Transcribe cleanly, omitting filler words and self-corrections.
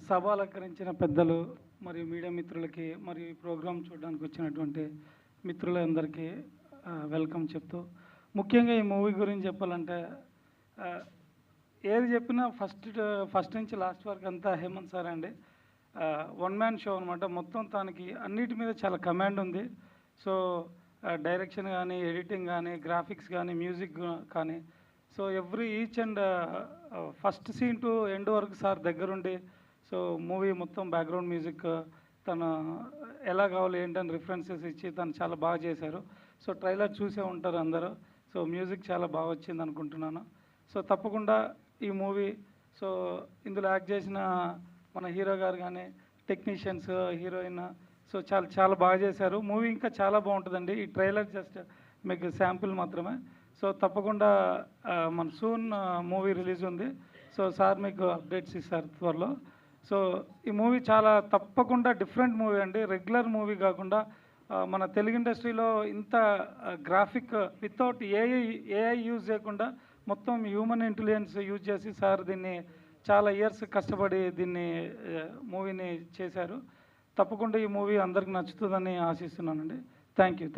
సభ అలంకరించిన పెద్దలు మరియు మీడియా మిత్రులకి మరియు ఈ ప్రోగ్రాం చూడడానికి వచ్చినటువంటి మిత్రులందరికీ వెల్కమ్ చెప్తూ, ముఖ్యంగా ఈ మూవీ గురించి చెప్పాలంటే ఏది చెప్పినా ఫస్ట్ నుంచి లాస్ట్ వరకు అంతా హేమంత్ సార్ అండి. వన్ మ్యాన్ షో అనమాట. మొత్తం తనకి అన్నిటి మీద చాలా కమాండ్ ఉంది. సో డైరెక్షన్ కానీ, ఎడిటింగ్ కానీ, గ్రాఫిక్స్ కానీ, మ్యూజిక్ కానీ, so each and first scene to end వరకు సార్ దగ్గరుండి, సో మూవీ మొత్తం బ్యాక్గ్రౌండ్ మ్యూజిక్ తను ఎలా కావాలి ఏంటని రిఫరెన్సెస్ ఇచ్చి తను చాలా బాగా చేశారు. సో ట్రైలర్ చూసే ఉంటారు అందరూ. సో మ్యూజిక్ చాలా బాగా వచ్చింది అనుకుంటున్నాను. సో తప్పకుండా ఈ మూవీ, సో ఇందులో యాక్ట్ చేసిన మన హీరో గారు కానీ, టెక్నీషియన్స్, హీరోయిన్, సో చాలా బాగా చేశారు. మూవీ ఇంకా చాలా బాగుంటుందండి. ఈ ట్రైలర్ జస్ట్ మీకు శాంపిల్ మాత్రమే. సో తప్పకుండా మన సూన్ మూవీ రిలీజ్ ఉంది. సో సార్ మీకు అప్డేట్స్ ఇస్తారు త్వరలో. సో ఈ మూవీ చాలా తప్పకుండా డిఫరెంట్ మూవీ అండి. రెగ్యులర్ మూవీ కాకుండా మన తెలుగు ఇండస్ట్రీలో ఇంత గ్రాఫిక్ వితౌట్ ఏఐ యూజ్ చేయకుండా మొత్తం హ్యూమన్ ఇంటెలిజెన్స్ యూజ్ చేసి సార్ దీన్ని చాలా ఇయర్స్ కష్టపడి దీన్ని మూవీని చేశారు. తప్పకుండా ఈ మూవీ అందరికి నచ్చుతుందని ఆశిస్తున్నానండి. Thank you.